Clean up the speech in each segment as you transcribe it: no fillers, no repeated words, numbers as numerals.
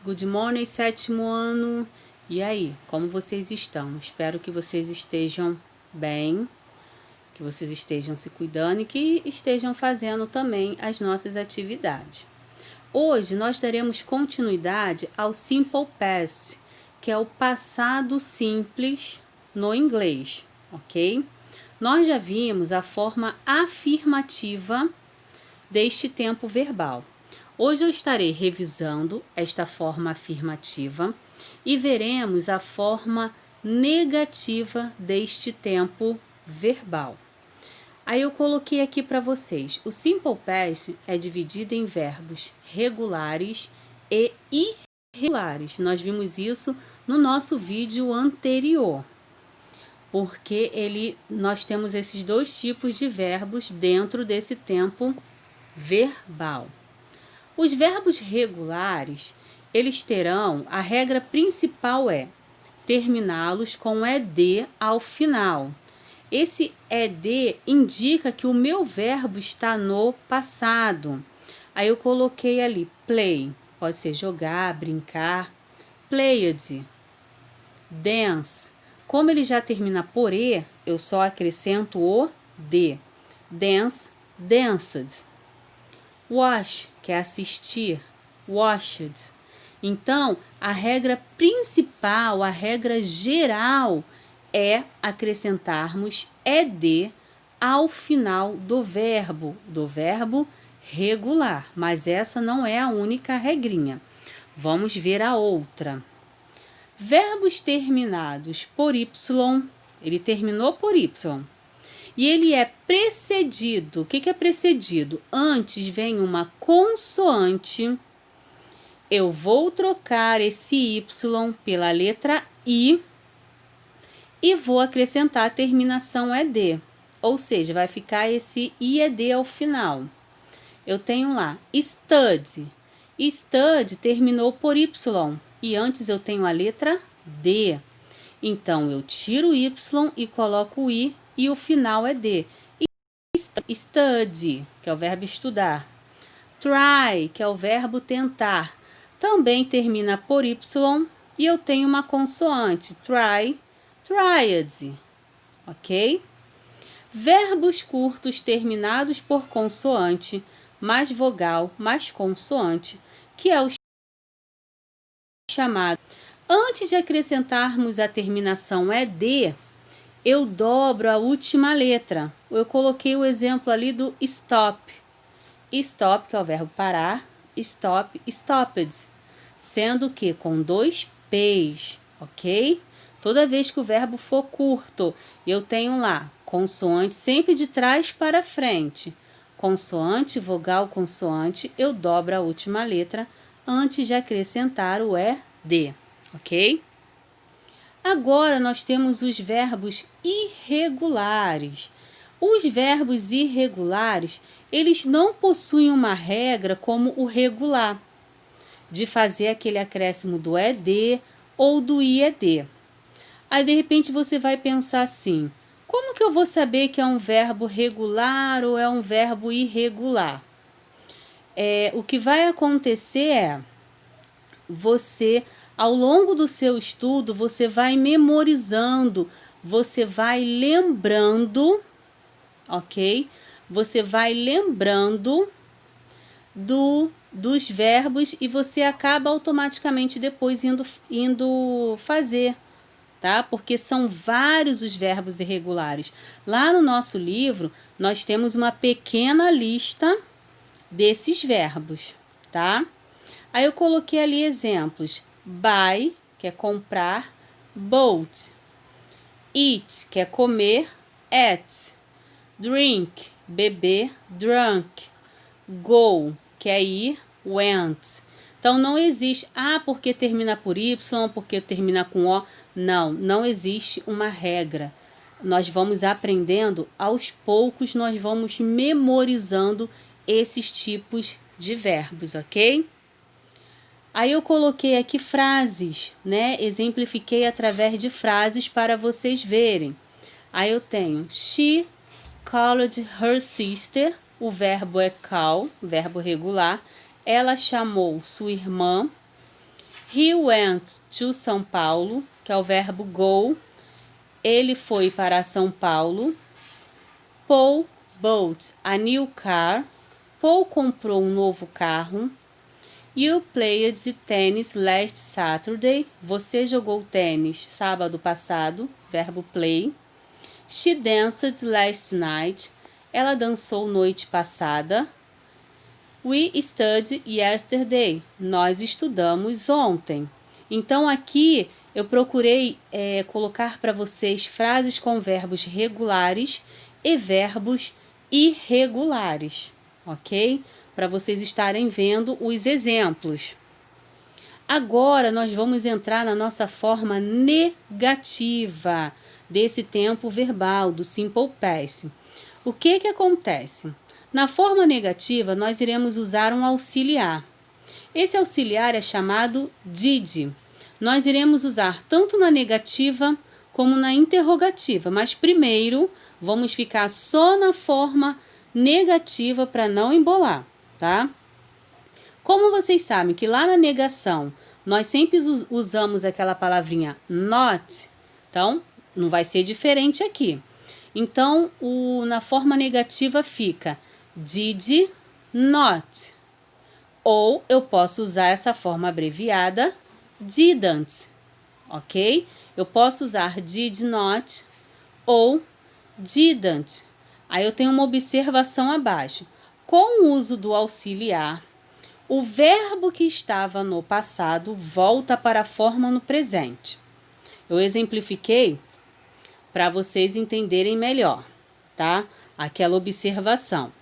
Good morning, sétimo ano. E aí, como vocês estão? Espero que vocês estejam bem, que vocês estejam se cuidando e que estejam fazendo também as nossas atividades. Hoje nós daremos continuidade ao Simple Past, que é o passado simples no inglês, ok? Nós já vimos a forma afirmativa deste tempo verbal. Hoje eu estarei revisando esta forma afirmativa e veremos a forma negativa deste tempo verbal. Aí eu coloquei aqui para vocês. O Simple Past é dividido em verbos regulares e irregulares. Nós vimos isso no nosso vídeo anterior, porque nós temos esses dois tipos de verbos dentro desse tempo verbal. Os verbos regulares, eles terão, a regra principal é terminá-los com ED ao final. Esse ED indica que o meu verbo está no passado. Aí eu coloquei ali play, pode ser jogar, brincar, played, dance. Como ele já termina por E, eu só acrescento o D. Dance, danced. Watch, que é assistir, watched. Então, a regra principal, a regra geral é acrescentarmos ED ao final do verbo regular. Mas essa não é a única regrinha. Vamos ver a outra. Verbos terminados por Y, ele terminou por Y. E ele é precedido. O que é precedido? Antes vem uma consoante. Eu vou trocar esse Y pela letra I e vou acrescentar a terminação ED. Ou seja, vai ficar esse IED ao final. Eu tenho lá study. Study terminou por Y e antes eu tenho a letra D. Então, eu tiro o Y e coloco o I e o final é D. Study, que é o verbo estudar. Try, que é o verbo tentar, também termina por Y e eu tenho uma consoante. Try, tried, ok? Verbos curtos terminados por consoante, mais vogal, mais consoante, que é o chamado. Antes de acrescentarmos a terminação ED, eu dobro a última letra. Eu coloquei o exemplo ali do stop. Stop, que é o verbo parar. Stop, stopped. Sendo que com dois P's, ok? Toda vez que o verbo for curto, eu tenho lá consoante sempre de trás para frente. Consoante, vogal, consoante, eu dobro a última letra antes de acrescentar o ED, ok? Agora, nós temos os verbos irregulares. Os verbos irregulares, eles não possuem uma regra como o regular, de fazer aquele acréscimo do ED ou do IED. Aí, de repente, você vai pensar assim, como que eu vou saber que é um verbo regular ou é um verbo irregular? O que vai acontecer é, ao longo do seu estudo, você vai memorizando, você vai lembrando, ok? Você vai lembrando dos verbos e você acaba automaticamente depois indo fazer, tá? Porque são vários os verbos irregulares. Lá no nosso livro, nós temos uma pequena lista desses verbos, tá? Aí eu coloquei ali exemplos. Buy, que é comprar, bought. Eat, que é comer, ate. Drink, beber, drunk. Go, que é ir, went. Então, não existe, porque termina por Y, porque termina com O. Não existe uma regra. Nós vamos aprendendo, aos poucos, nós vamos memorizando esses tipos de verbos, ok? Aí eu coloquei aqui frases, né? Exemplifiquei através de frases para vocês verem. Aí eu tenho, she called her sister, o verbo é call, verbo regular. Ela chamou sua irmã. He went to São Paulo, que é o verbo go. Ele foi para São Paulo. Paul bought a new car. Paul comprou um novo carro. You played tennis last Saturday. Você jogou tênis sábado passado. Verbo play. She danced last night. Ela dançou noite passada. We studied yesterday. Nós estudamos ontem. Então, aqui eu procurei colocar para vocês frases com verbos regulares e verbos irregulares, ok? Para vocês estarem vendo os exemplos. Agora, nós vamos entrar na nossa forma negativa desse tempo verbal, do simple past. O que acontece? Na forma negativa, nós iremos usar um auxiliar. Esse auxiliar é chamado did. Nós iremos usar tanto na negativa como na interrogativa, mas primeiro vamos ficar só na forma negativa para não embolar, tá? Como vocês sabem que lá na negação nós sempre usamos aquela palavrinha not, então não vai ser diferente aqui. Então, na forma negativa fica did not. Ou eu posso usar essa forma abreviada didn't, ok? Eu posso usar did not ou didn't. Aí eu tenho uma observação abaixo. Com o uso do auxiliar, o verbo que estava no passado volta para a forma no presente. Eu exemplifiquei para vocês entenderem melhor, tá? Aquela observação.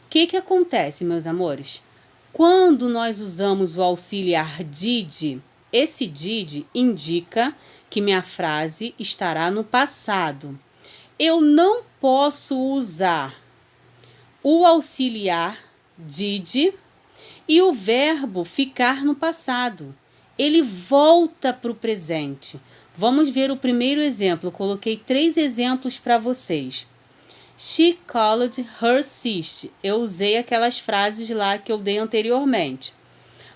O que acontece, meus amores? Quando nós usamos o auxiliar did, esse did indica que minha frase estará no passado. Eu não posso usar o auxiliar did e o verbo ficar no passado. Ele volta para o presente. Vamos ver o primeiro exemplo. Eu coloquei 3 exemplos para vocês. She called her sister. Eu usei aquelas frases lá que eu dei anteriormente.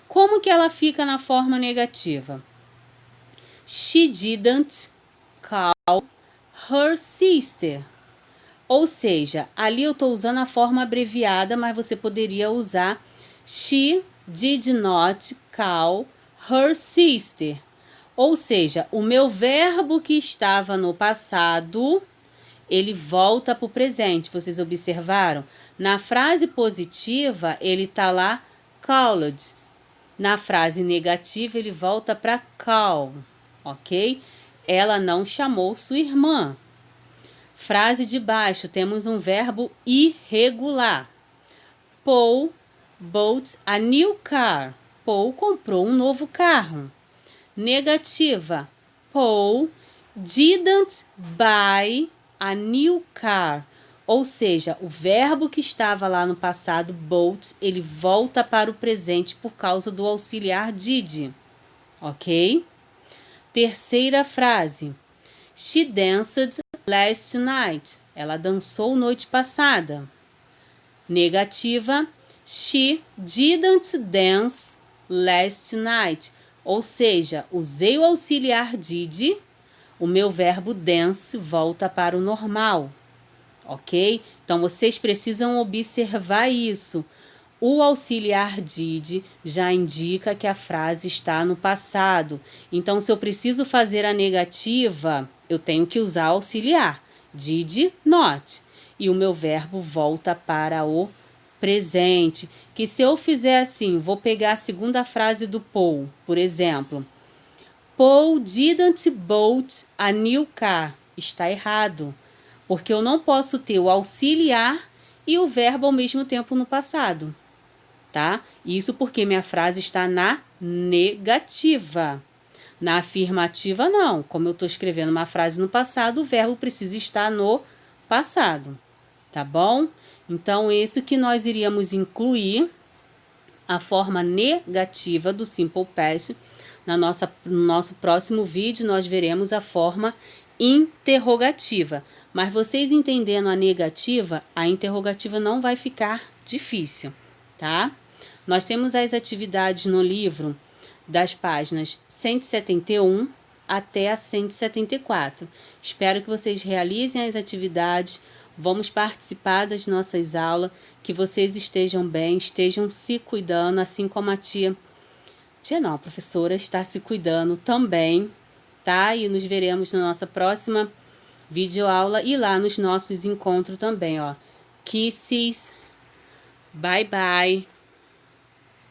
Como que ela fica na forma negativa? She didn't call her sister. Ou seja, ali eu estou usando a forma abreviada, mas você poderia usar she did not call her sister. Ou seja, o meu verbo que estava no passado, ele volta para o presente. Vocês observaram? Na frase positiva, ele está lá called. Na frase negativa, ele volta para call, ok? Ela não chamou sua irmã. Frase de baixo, temos um verbo irregular. Paul bought a new car. Paul comprou um novo carro. Negativa. Paul didn't buy a new car. Ou seja, o verbo que estava lá no passado, bought, ele volta para o presente por causa do auxiliar did. Ok? Terceira frase. She danced last night. Ela dançou noite passada. Negativa. She didn't dance last night. Ou seja, usei o auxiliar did, o meu verbo dance volta para o normal. Ok? Então, vocês precisam observar isso. O auxiliar did já indica que a frase está no passado. Então, se eu preciso fazer a negativa, eu tenho que usar o auxiliar. Did not. E o meu verbo volta para o presente. Que se eu fizer assim, vou pegar a segunda frase do Paul, por exemplo. Paul didn't bought a new car. Está errado. Porque eu não posso ter o auxiliar e o verbo ao mesmo tempo no passado, tá? Isso porque minha frase está na negativa. Na afirmativa, não. Como eu estou escrevendo uma frase no passado, o verbo precisa estar no passado, tá bom? Então, isso que nós iríamos incluir, a forma negativa do simple past. No nosso próximo vídeo, nós veremos a forma interrogativa. Mas vocês entendendo a negativa, a interrogativa não vai ficar difícil, tá? Nós temos as atividades no livro das páginas 171 até a 174. Espero que vocês realizem as atividades, vamos participar das nossas aulas, que vocês estejam bem, estejam se cuidando, assim como a a professora está se cuidando também, tá? E nos veremos na nossa próxima videoaula e lá nos nossos encontros também, ó. Kisses. Bye, bye.